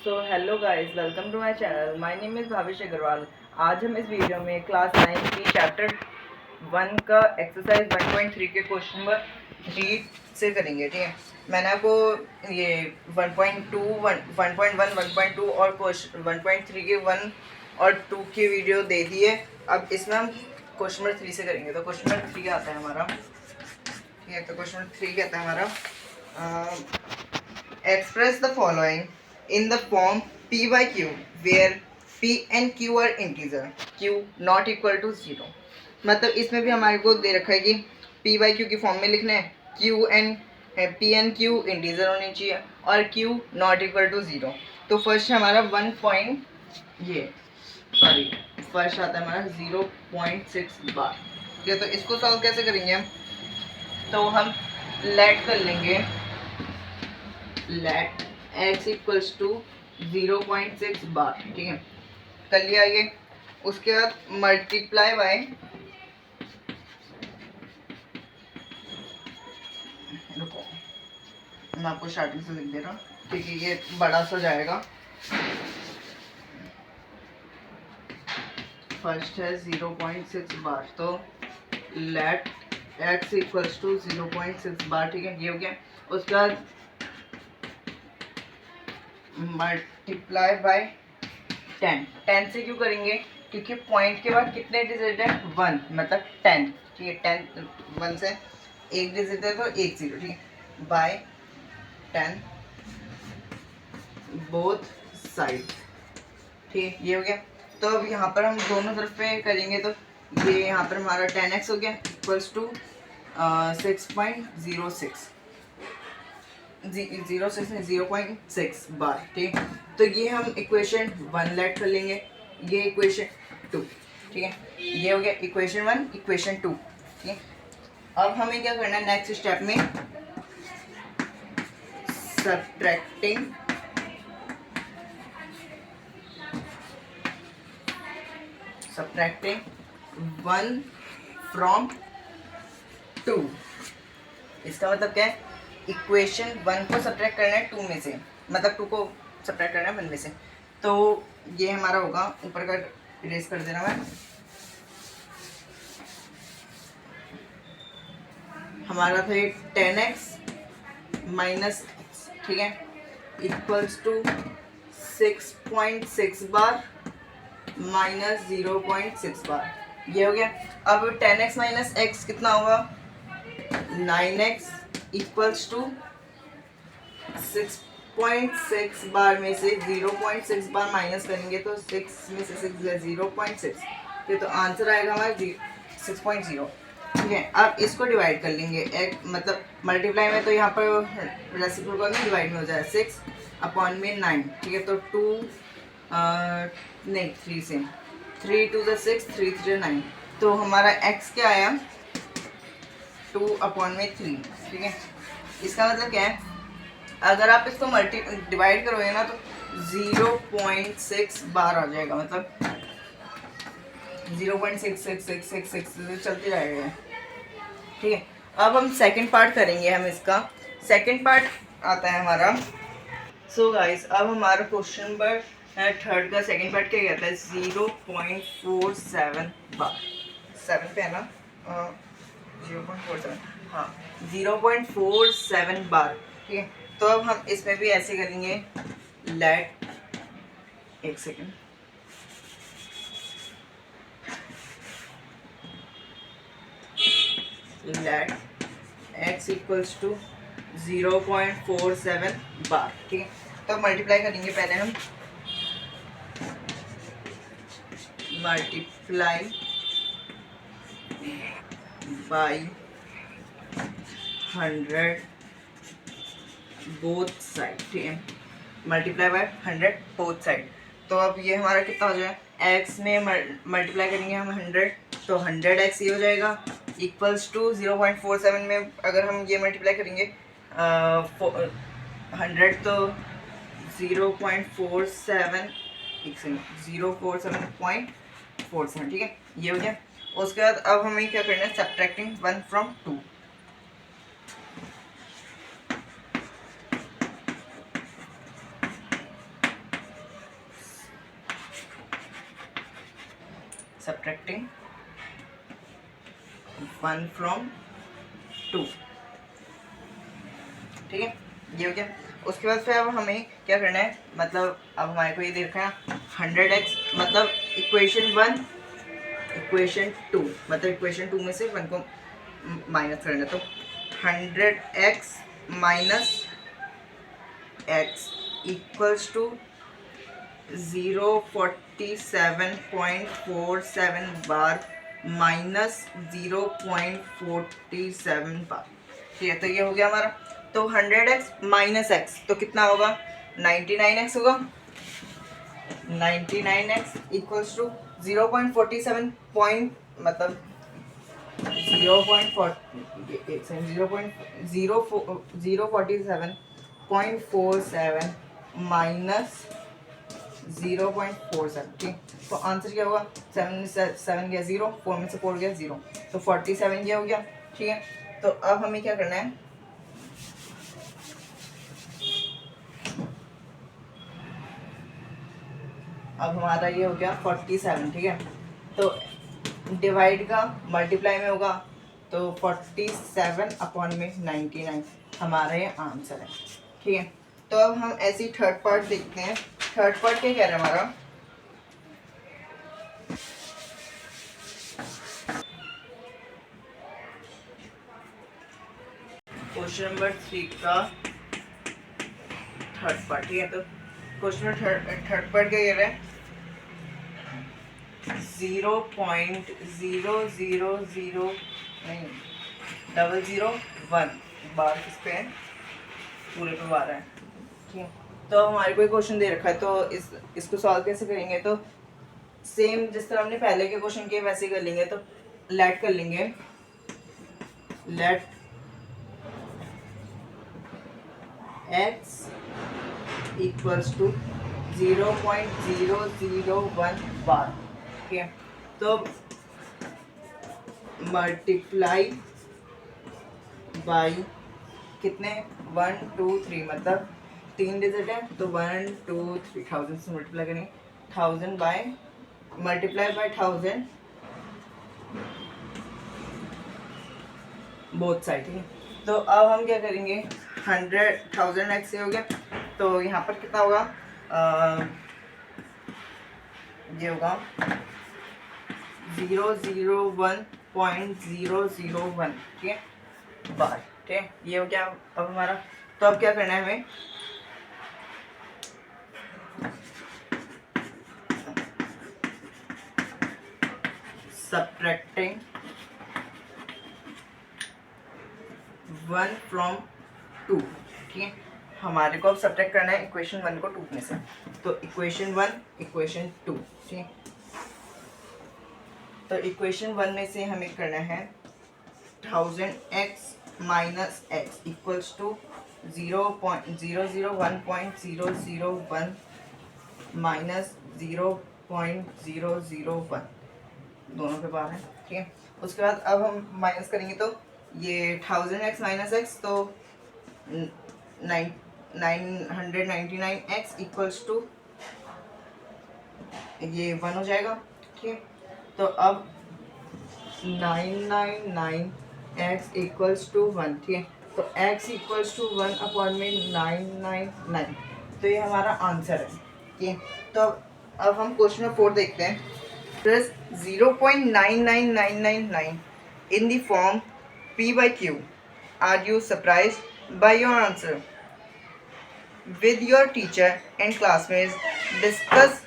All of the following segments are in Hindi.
So hello guys, welcome to my channel. My name is Bhavish Agarwal. आज हम इस वीडियो में क्लास 9 की चैप्टर 1 का एक्सरसाइज 1.3 के क्वेश्चन नंबर 3 से करेंगे। ठीक है, मैंने आपको ये 1.2, 1.1, 1.2 और क्वेश्चन 1.3 के 1 और 2 की वीडियो दे दी है। अब इसमें हम क्वेश्चन नंबर 3 से करेंगे। तो क्वेश्चन नंबर 3 आता है हमारा। ठीक है, तो क्वेश्चन नंबर 3 कहता है हमारा express the following in the form p by q where p and q are integer, q not equal to 0। मतलब इसमें भी हमारे को दे रखा है कि p by q की फॉर्म में लिखना है, p and q इंटीजर होनी चाहिए और q नॉट इक्वल टू 0। तो फर्स्ट हमारा 1 पॉइंट फर्स्ट आता है हमारा 0.6 बार। ठीक है, तो इसको सॉल्व कैसे करेंगे हम? तो हम लेट कर लेंगे, लेट x इक्वल्स टू 0.6 बार। ठीक है, कर लिया ये। उसके बाद मल्टीप्लाई बाय, रुको मैं आपको स्टार्टिंग से लिख दे रहा हूँ क्योंकि ये बड़ा सा जाएगा। फर्स्ट है 0.6 बार, तो लेट x इक्वल्स टू 0.6 बार। ठीक है, ये हो गया। उसके बाद मल्टीप्लाई बाय 10 से क्यों करेंगे? क्योंकि पॉइंट के बाद कितने डिजिट है? 1, मतलब 10। ठीक है, 10 1 से एक डिजिट है तो 1 0। ठीक है, बाय 10 बोथ साइड। ठीक है, ये हो गया। तो अब यहाँ पर हम दोनों तरफ पे करेंगे तो ये यहाँ पर हमारा 10x हो गया इक्वल्स टू 6.06 0.6 बार। ठीक है, तो ये हम इक्वेशन 1 लेट कर लेंगे, ये इक्वेशन 2। ठीक है, ये हो गया इक्वेशन 1, इक्वेशन 2। ठीक है, अब हमें क्या करना है नेक्स्ट स्टेप में? Subtracting subtracting 1 from 2। इसका मतलब क्या है? इक्वेशन 1 को सब्ट्रैक्ट करना है 2 में से, मतलब 2 को सब्ट्रैक्ट करना है 1 में से। तो ये हमारा होगा, ऊपर का इरेज कर देना मैं, हमारा था ये 10x माइनस एक्स। ठीक है, इक्वल्स टू 6.6 बार माइनस 0.6 बार। ये हो गया। अब 10x माइनस एक्स कितना होगा? 9x इक्वल्स टू 6.6 बार में से 0.6 बार माइनस करेंगे तो 6 में से 6 है 0.6। ये तो आंसर आएगा हमारा 6.0। ठीक है, अब इसको डिवाइड कर लेंगे। एक मतलब मल्टीप्लाई में तो यहाँ पर रेसिप्रोकल में डिवाइड में हो जाए 6 अपॉन में 9। ठीक है, तो नहीं 3 से 3 2 ज़ा 6, 3 3 9। तो हमारा x क्या आया? 2 अपॉन में 3। ठीक है, इसका मतलब क्या है? अगर आप इसको डिवाइड करोगे ना तो 0.6 बार आ जाएगा, मतलब 0.6666 चलते जाएगा। ठीक है, अब हम सेकंड पार्ट करेंगे। हम इसका सेकंड पार्ट आता है हमारा। सो गाइस, अब हमारा क्वेश्चन नंबर थर्ड का सेकंड पार्ट क्या कहता है? 0.47 बार। 7 पे है ना? 0.47, हाँ 0.47 बार। ठीक है, तो अब हम इसमें भी ऐसे करेंगे। लेट, एक second, let x equals to 0.47 bar. ठीक है, तो मल्टीप्लाई करेंगे पहले हम। Multiply by 100 both side. ठीक है, मल्टीप्लाई बाय 100 बोथ साइड। तो अब ये हमारा कितना हो जाए? x में मल्टीप्लाई करेंगे हम 100, तो 100x ये हो जाएगा इक्वल्स टू 0.47 में अगर हम ये मल्टीप्लाई करेंगे 100 तो 0.47, 047.47। ठीक है, ये हो गया। उसके बाद अब हमें क्या करना है? Subtracting 1 from 2। सब्ट्रैक्टिंग 1 from 2, ठीक है, ये हो गया। उसके बाद फिर अब हमें क्या करना है, मतलब अब हमारे को ये दे रखा है 100x, मतलब इक्वेशन 1 इक्वेशन 2, मतलब इक्वेशन 2 में से 1 को माइनस करना, तो 100x minus x equals to 047.47 bar minus 0.47 bar, ठीक है। तो ये हो गया हमारा, तो 100x माइनस x तो कितना होगा, 99x होगा। 99x इक्वल्स टू 0.47 पॉइंट, मतलब 0.47 माइनस 0.47, ठीक। तो आंसर क्या होगा, 7 गया 0, 4 में से 4 गया 0, तो 47 ये हो गया, ठीक है। तो अब हमें क्या करना है, अब हमारा ये हो गया 47, ठीक है। तो डिवाइड का मल्टीप्लाई में होगा, तो 47 अपॉन में 99 हमारा ये आंसर है, ठीक है। तो अब हम ऐसी थर्ड पार्ट देखते हैं। थर्ड पार्ट क्या कह रहा है हमारा, क्वेश्चन नंबर 3 का थर्ड पार्ट, ठीक है। तो क्वेश्चन थर्ड पार्ट क्या कह रहा है, 0.000 नहीं 001 बार किस पे है, पूरे पे बार है, ठीक है। तो हमारे को क्वेश्चन दे रखा है, तो इसको सॉल्व कैसे करेंगे, तो सेम जिस तरह हमने पहले के क्वेश्चन किए वैसे कर लेंगे। तो लेट कर लेंगे, लेट x इक्वल्स टू 0.001 बार, ठीक है। तो मल्टीप्लाई बाई कितने, 1 2 3, मतलब 3 डिजिट है, तो 1 2 3 1000 से मल्टीप्लाई करेंगे, 1000 by multiply by 1000 both side, ठीक है। तो अब हम क्या करेंगे, 1000x से हो गया, तो यहाँ पर कितना होगा, ये होगा 001.001, ठीक है, बार, ठीक है। ये हो गया अब हमारा। तो अब क्या करना है हमें, सब्ट्रैक्टिंग 1 from 2, ठीक है। हमारे को अब सब्ट्रैक्ट करना है इक्वेशन 1 को 2 में से, तो इक्वेशन 1 इक्वेशन 2, ठीक है। तो इक्वेशन 1 में से हमें करना है 1000x minus x equals to 0.001.001 minus 0.001, दोनों पे बार है, ठीक है। उसके बाद अब हम माइनस करेंगे, तो ये 1000x माइनस x, तो 999x इक्वल्स टू ये 1 हो जाएगा, ठीक है। तो अब 999x इक्वल्स टू 1, ठीक है। तो x इक्वल्स टू 1 अपॉन में 999, तो ये हमारा आंसर है, ठीक है। तो अब हम क्वेश्चन नंबर 4 देखते हैं। Plus 0.99999 in the form p by q. Are you surprised by your answer? With your teacher and classmates, discuss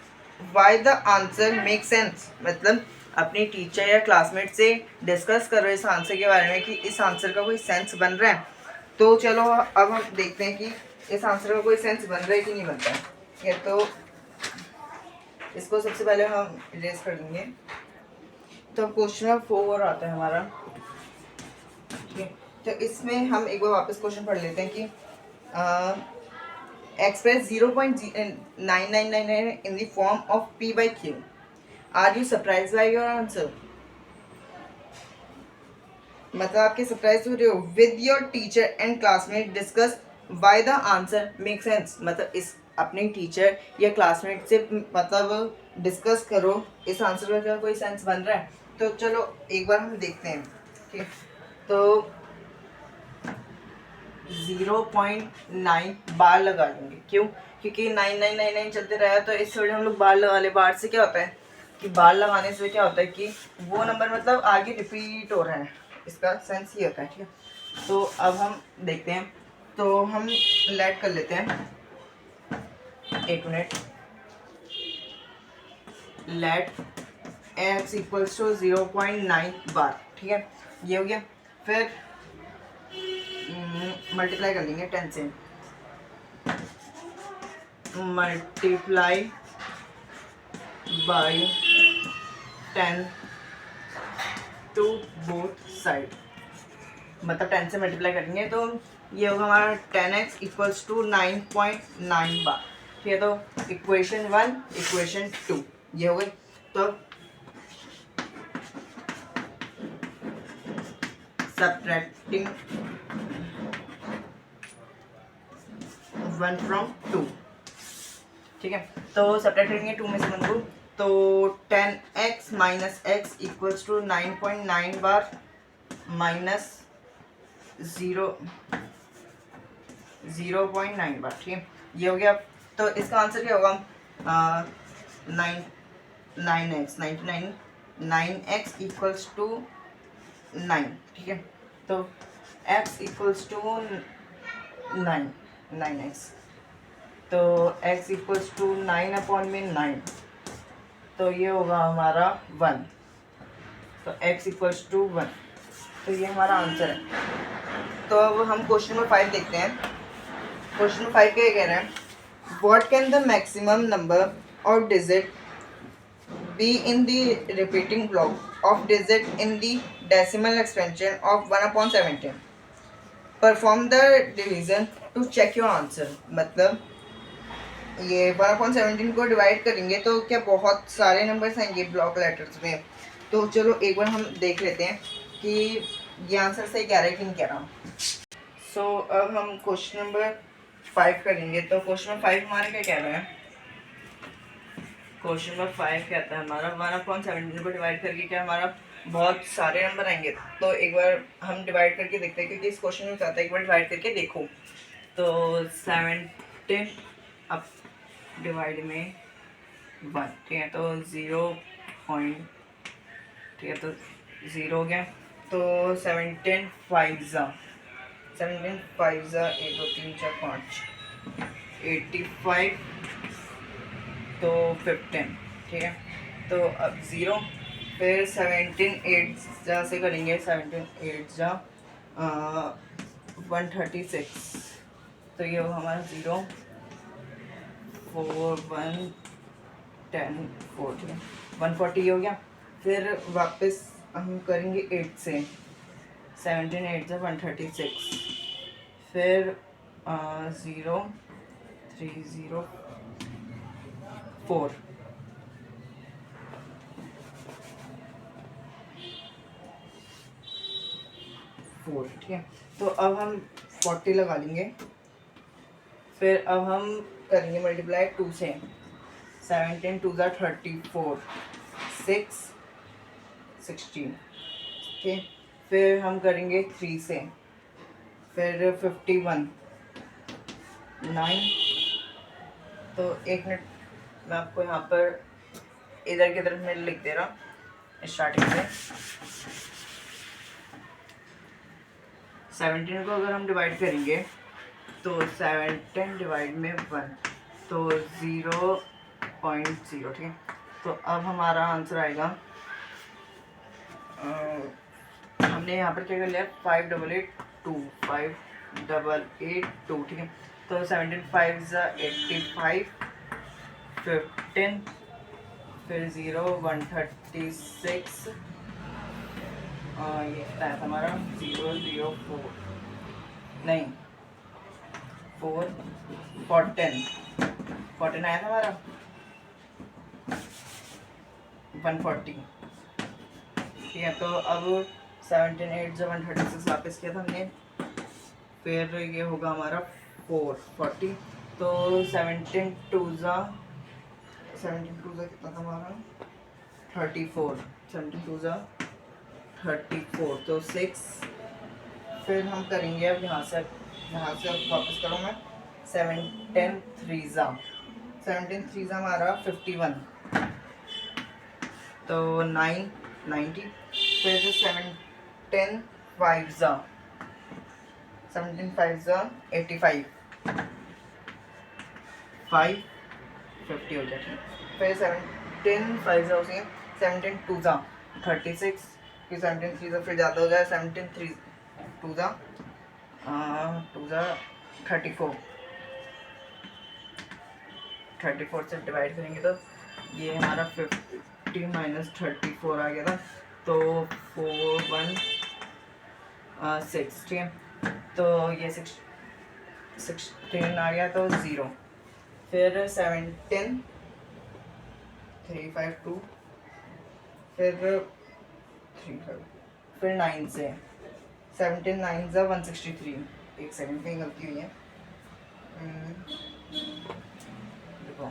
why the answer makes sense. मतलब अपनी टीचर या क्लासमेट से डिस्कस करो इस आंसर के बारे में कि इस आंसर का कोई सेंस बन रहा है। तो चलो अब हम देखते हैं कि इस आंसर का कोई सेंस बन रहा है कि नहीं बनता है, ये तो इसको सबसे पहले हम इरेज कर लेंगे। तो क्वेश्चन नंबर 4 आता है हमारा, ठीक है। तो इसमें हम एक बार वापस क्वेश्चन पढ़ लेते हैं कि express 0.9999 in the form of p by q. Are you surprise by your answer, मतलब आपके सरप्राइज हो रहे हो। With your teacher and classmate discuss why the answer make sense, मतलब अपने टीचर या क्लासमेट से मतलब डिस्कस करो इस आंसर का कोई सेंस बन रहा है। तो चलो एक बार हम देखते हैं। ठीक, तो 0.9 बार लगा लेंगे। क्यों? क्योंकि 9999 चलते रहा तो इस थोड़े हम लोग बार लगा ले। बार से क्या होता है कि बार लगाने से क्या होता है कि वो नंबर मतलब आगे रिपीट हो रहा है, इसका सेंस ये होता है। ठीक है, तो अब हम देखते हैं। तो हम लेट कर लेते हैं, एक minute. Let x equals to 0.9 bar. ठीक है, ये हो गया। फिर मल्टीप्लाई कर लेंगे 10 से। Multiply by 10 to both side, मतलब 10 से मल्टीप्लाई करेंगे तो ये होगा हमारा 10x इक्वल्स टू 9.9 बार। ठीक है, तो इक्वेशन 1 इक्वेशन 2 ये हो गई। तो सब्ट्रैक्टिंग 1 फ्रॉम 2। ठीक है, तो सब्ट्रैक्ट करेंगे 2 में से 1 को, तो 10x minus x equals to 9.9 bar minus 0.9 bar. ठीक है, ये हो गया। तो इसका आंसर क्या होगा? 9x 9x equals to 9। ठीक है, तो x इक्वल्स टू 9x, तो x इक्वल्स टू 9 अपॉन में 9, तो ये होगा हमारा 1। तो x इक्वल्स टू 1, तो ये हमारा आंसर है। तो अब हम क्वेश्चन नंबर 5 देखते हैं। क्वेश्चन नंबर 5 क्या कह रहे हैं? What can the maximum number of digit be in the repeating block of digit in the decimal expansion of 1/17। Perform the division to check your answer. मतलब ये 1/17 को डिवाइड करेंगे तो क्या बहुत सारे नंबर्स आएंगे ब्लॉक लेटर्स में। तो चलो एक बार हम देख लेते हैं कि ये आंसर सही कह रहा है कि नहीं कह रहा। सो अब हम क्वेश्चन नंबर 5 करेंगे। तो क्वेश्चन नंबर 5 हमारे क्या कह रहे हैं? क्वेश्चन नंबर 5 कहता है हमारा 1/17 को डिवाइड करके क्या हमारा बहुत सारे नंबर आएंगे। तो एक बार हम डिवाइड करके देखते हैं, क्योंकि इस क्वेश्चन में कहता है एक बार डिवाइड करके देखो। तो 17 अब डिवाइड में 1। ठीक है, तो 0 पॉइंट, ठीक है, तो 0 हो गया। तो 17 5 1 2 3 4 5 85, तो 15। ठीक है, तो अब 0, फिर 17 8 से करेंगे। 17 8 136, तो ये होगा हमारा 0 4 1 10 4। ठीक है, 140 हो गया। फिर वापस हम करेंगे 8 से। 17 8 136, फिर 0 3 0 4, ठीक है, तो अब हम 40 लगा लेंगे। फिर अब हम करेंगे मल्टीप्लाई 2 से। 17 2 34 6 16। ठीक है, फिर हम करेंगे 3 से। फिर 51 9। तो एक मिनट, मैं आपको यहाँ पर इधर की तरफ में लिख दे रहा स्टार्टिंग से। 17 को अगर हम डिवाइड करेंगे तो 17 डिवाइड में 1, तो 0.0। ठीक है, तो अब हमारा आंसर आएगा, हमने यहाँ पर क्या कर लिया 5882 5882। ठीक है, तो 17 5 85 15, फिर 0 136, ये कितना था हमारा 0 0 4 नहीं 4 14 आया था हमारा 140। ठीक है, तो अब 17 8 136 वापस किया था हमने। फिर ये होगा हमारा 440, तो 17 टू ज़ा कितना था हमारा 34, 17 टू ज़ा 34, तो 6। फिर हम करेंगे अब यहाँ से वापस करूँ मैं 17 थ्री ज़ा हमारा 51, तो 9 90। फिर 17 फाइव ज़ा 85, 5 50 हो जाए। फिर 17 फाइव ज़ा उसी 17 टू ज़ा 36, फिर 17 थ्री ज़ा फिर ज़्यादा हो जाए 17 थ्री टू ज़ा 34, 34 से डिवाइड करेंगे तो ये हमारा 50 माइनस 34 आ गया था, तो 4 1 6, ठीक है। तो ये 16 आ गया, तो 0। फिर 17 3 5 2, फिर 3 5, फिर 9 से 17 9 ज़ा 163। एक सेकंड, कहीं गलती हुई है, देखो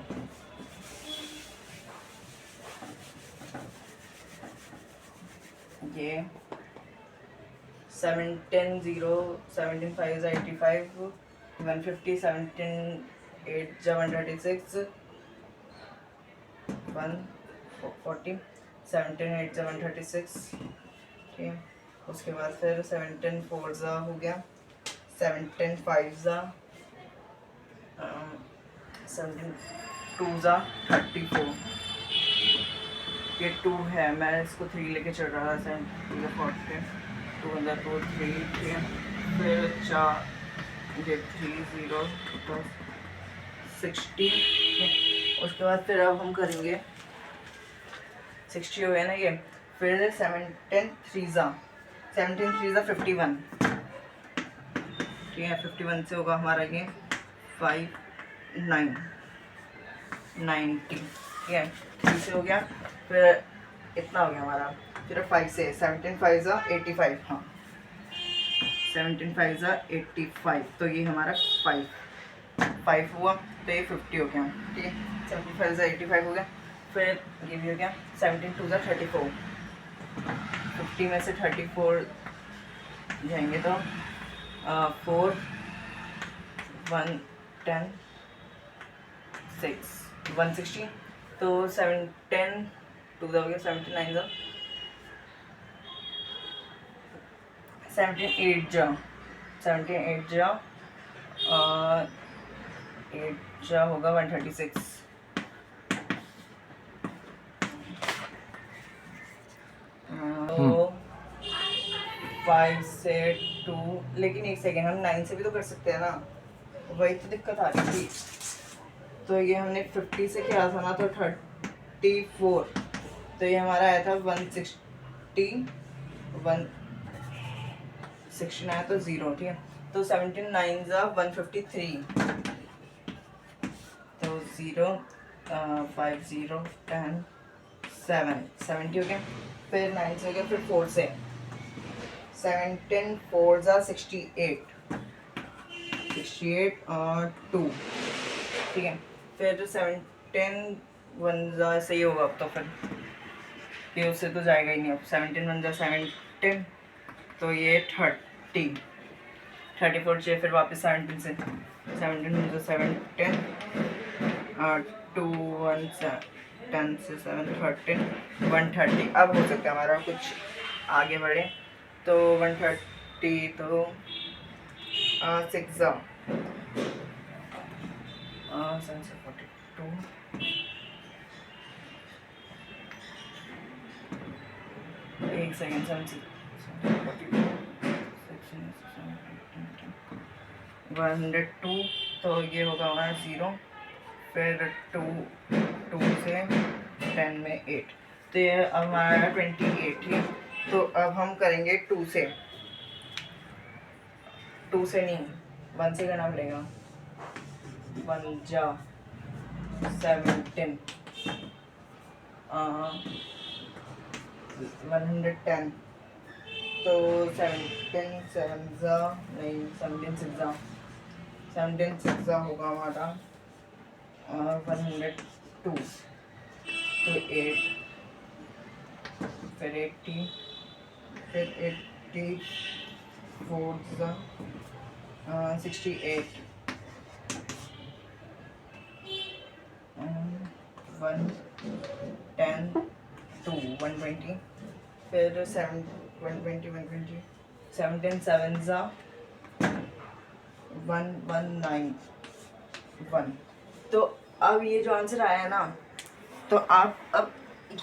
ये 17 0 17 5 ज़ा 85, 150, 17 8 ज़ा 136, 140, 17 8 ज़ा 136, ठीक है। उसके बाद फिर 17 4 ज़ा हो गया, 17 5 ज़ा 17 2 ज़ा 34। ये 2 है, मैं इसको 3 लेके चल रहा था, 7 2 40, 2 2 3, ठीक है। फिर 4 ये 3 0 तो 60, ठीक है। उसके बाद फिर अब हम करेंगे 60 हो गया ना ये। फिर 17 3 ज़ा 51, ठीक है। 51 से होगा हमारा ये 5 9 90, ठीक है। 3 से हो गया, फिर इतना हो गया हमारा। फिर 5 से 17 5 ज़ा 85, हाँ 17 5 ज़ा 85, तो ये हमारा 5 हुआ, तो ये 50 हो गया, ठीक है। 17 5 ज़ा 85 हो गया। फिर ये भी हो गया 17 2 ज़ा 34, 50 में से 34 जाएंगे तो 4 1 10 6 160, तो 17 2 ज़ा हो गया 17 9 ज़ा 17 8 ज़ा 8 ज़ा होगा 136, तो 5 से 2, लेकिन एक सेकेंड, हम 9 से भी तो कर सकते हैं ना, वही तो दिक्कत आ रही थी। तो ये हमने 50 से किया था ना, तो 34, तो ये हमारा आया था 160 116 आया, तो 0, ठीक है। तो 17 9 ज़ा 153, तो 0 5 0 10 7 70 हो गया। फिर 9 से हो गया, फिर 4 से 17 4 ज़ा 68 और 2, ठीक है। फिर 17 1 ज़ा सही होगा अब, तो फिर ये उससे तो जाएगा ही नहीं। अब 17 1 ज़ा 17, तो ये 30 34 चाहिए, फिर वापस 17 से 17 1 ज़ा 17 और 2 1 10 से 7 13 130। अब हो सकता है हमारा कुछ आगे बढ़े, तो 130, तो 6 ज़ा 42, एक सेकेंड 102, तो ये होगा हमारा 0। फिर 2 से 10 में 8, तो ये अब हमारा 28, ठीक है। तो अब हम करेंगे 2 से नहीं 1 से करना पड़ेगा। 1 ज़ा 17 110, तो 17 7 ज़ा नहीं 17 6 ज़ा 17 6 होगा हमारा 102, तो 8, फिर 80, फिर 84 68, 110 2 120, फिर 7 120 120, 17 7 119 1। तो अब ये जो आंसर आया है ना, तो आप अब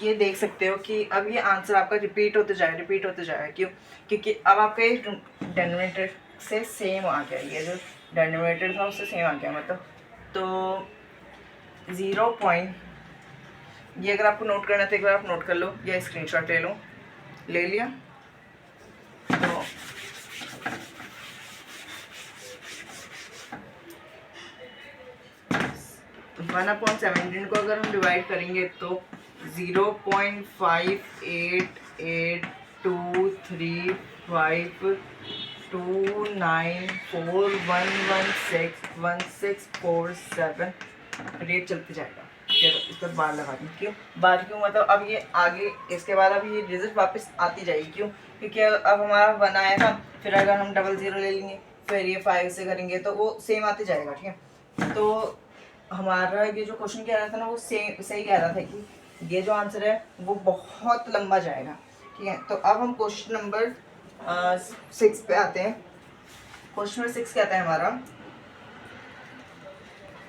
ये देख सकते हो कि अब ये आंसर आपका रिपीट होते जाएगा। क्यों? क्योंकि अब आपका ये डिनोमिनेटर से सेम आ गया, ये जो डिनोमिनेटर था उससे सेम आ गया, मतलब तो 0 पॉइंट, ये अगर आपको नोट करना है तो एक बार आप नोट कर लो या स्क्रीनशॉट ले लो, ले लिया तो 1/17 को अगर हम डिवाइड करेंगे तो 0.58823941161647 रेट चलते जाएगा। चलो इसको बार लगा दूँ। क्यों बार? क्यों मतलब अब ये आगे इसके बाद अब ये रिजल्ट वापस आती जाएगी। क्यों? क्योंकि अब हमारा 1 आया था, फिर अगर हम 00 ले लेंगे, फिर ये 5 से करेंगे तो वो सेम आते जाएगा। ठीक है, तो हमारा ये जो क्वेश्चन कह रहा था ना, वो सही कह रहा था कि ये जो आंसर है वो बहुत लंबा जाएगा। ठीक है, तो अब हम क्वेश्चन नंबर 6 पे आते हैं। क्वेश्चन नंबर 6 कहता है हमारा,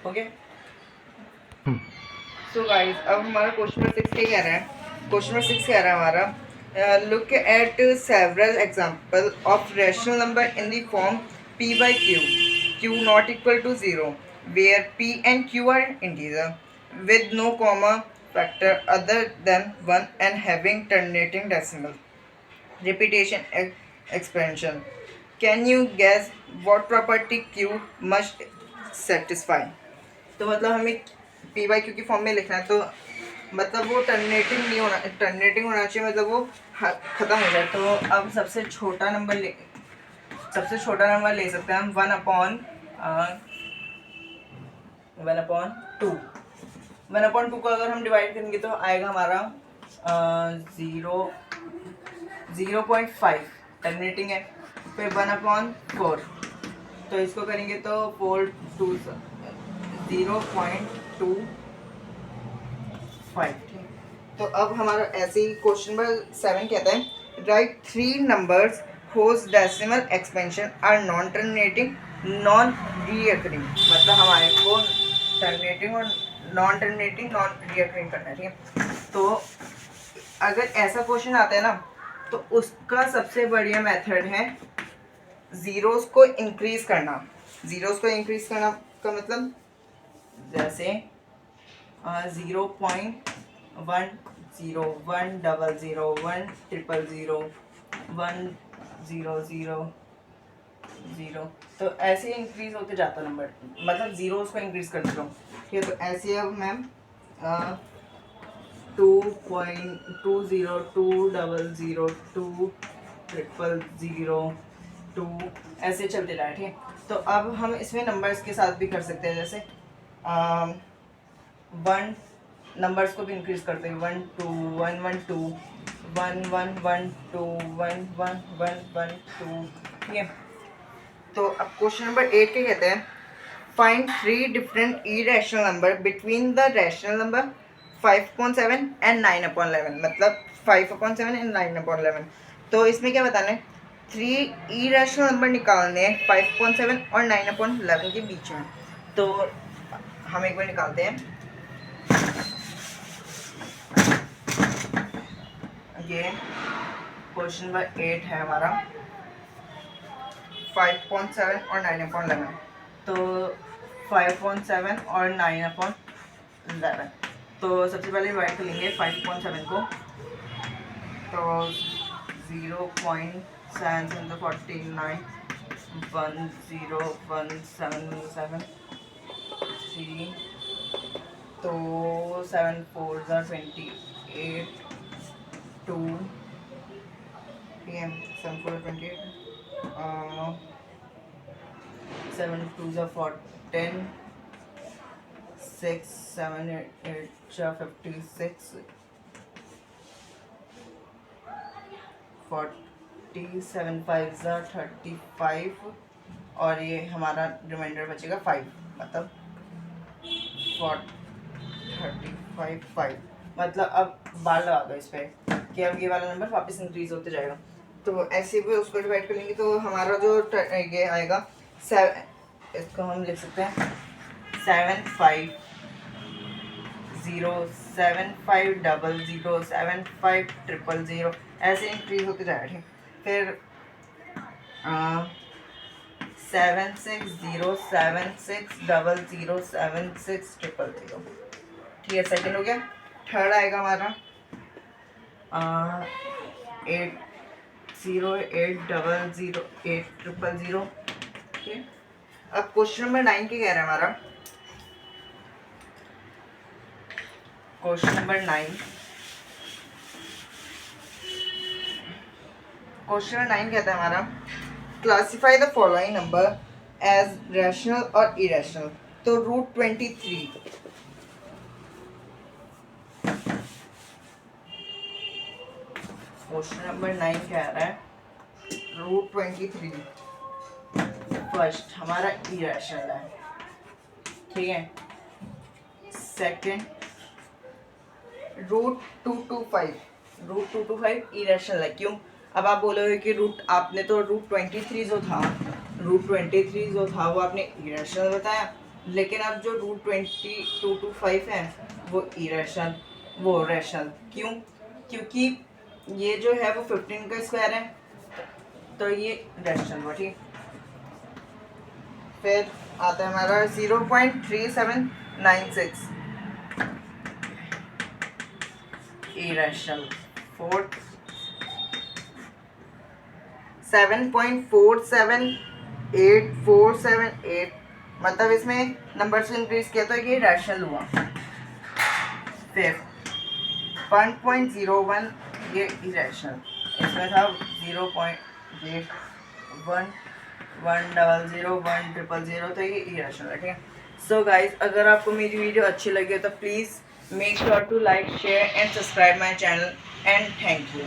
ओके सो गाइस, अब हमारा क्वेश्चन नंबर 6 क्या कह रहा है? क्वेश्चन नंबर 6 कह रहा है हमारा, look at several example of rational number in the form p by q, q not equal to 0, where p and q are integer with no comma factor other than 1 and having terminating decimal repetition expansion. Can you guess what property q must satisfy? तो मतलब हमें p by q की फॉर्म में लिखना है, तो मतलब वो टर्मिनेटिंग नहीं होना, टर्मिनेटिंग होना चाहिए, मतलब वो ख़त्म हो जाए। तो अब सबसे छोटा नंबर ले सकते हैं हम 1/2। 1/2 को अगर हम डिवाइड करेंगे तो आएगा हमारा 0.5, टर्मिनेटिंग है, फिर 1/4, तो इसको करेंगे तो 4 2 0.25। तो अब हमारा ऐसे ही क्वेश्चन नंबर 7 कहता है, right 3 numbers whose decimal expansion are non terminating non reoccurring, मतलब हमारे को टर्मिनेटिंग और नॉन टर्मिनेटिंग नॉन रिकरिंग करना है। ठीक है, तो अगर ऐसा क्वेश्चन आता है ना, तो उसका सबसे बढ़िया मेथड है जीरोस को इंक्रीज करना। जीरोस को इंक्रीज करना का मतलब जैसे 0.1 0 1 0 1 0 1 0 0 0, तो ऐसे इंक्रीज होते जाता नंबर, मतलब जीरो उसको इंक्रीज करते रहो। ठीक है, तो ऐसे अब मैम 2.202002002 ऐसे चलते जाए। ठीक है, तो अब हम इसमें नंबर्स के साथ भी कर सकते हैं, जैसे 1 नंबर्स को भी इंक्रीज करते हैं, 1 2 1 1 2 1 1 1 2 1 1 1 1 2। ठीक है, तो अब क्वेश्चन नंबर 8 क्या कहते हैं, find 3 different irrational number between the rational number 5/7 and 9/11, मतलब 5/7 एंड 9/11। तो इसमें क्या बताना है, 3 इरेशनल नंबर निकालने हैं 5/7 और 9/11 के बीच में। तो हम एक बार निकालते हैं, ये क्वेश्चन नंबर 8 है हमारा, 5/7 और 9/11। तो 5/7 और 9/11, तो सबसे पहले डिवाइड कर लेंगे 5/7 को, तो 0.749 10177 3, तो 7 4 28 2 PM 7 4 28 7 2 जा 10, 6 7 8 जा 56, 47 5 जा 35 और ये हमारा रिमाइंडर बचेगा 5, मतलब 35 5। मतलब अब बार लगा दो इस पर कि अब ये वाला नंबर वापस इंक्रीज होते जाएगा। तो ऐसे भी उसको डिवाइड कर लेंगे तो हमारा जो ये आएगा 7, इसको हम लिख सकते हैं 7 5 0 7 5 0 0 7 5 0 0 ऐसे इंक्रीज होते जाएगा। ठीक, फिर 7 6 0 7 6 0 0 7 6 0 0। ठीक है, सेकंड हो गया। थर्ड आएगा हमारा 8 0 8 0 0 8 0 0। ठीक है, अब क्वेश्चन नंबर 9 के कह रहा है हमारा। क्वेश्चन नंबर 9, क्वेश्चन नंबर 9 कहता है हमारा classify the following number as rational और इरेशनल। तो √23, क्वेश्चन नंबर 9 कह रहा है √23 फर्स्ट हमारा इरेशनल है। ठीक है, सेकंड √225 इरेशनल है। क्यों? अब आप बोलोगे कि आपने तो √23 जो था वो आपने इरेशनल बताया, लेकिन अब जो √225 है वो इरेशनल, वो रैशनल। क्यों? क्योंकि ये जो है वो 15 का स्क्वायर है, तो ये रैशनल हुआ। ठीक, फिर आता है हमारा 0.3796 इरेशनल। फोर्थ 7.47848, मतलब इसमें नंबर से इंक्रीज किया तो ये रैशनल हुआ। फिर 1.01 ये इरेशनल, इसमें था 0.1 100 100, तो ये इरेशनल है। ठीक है, सो गाइज अगर आपको मेरी वीडियो अच्छी लगी तो please make sure to like share and subscribe my channel and thank you.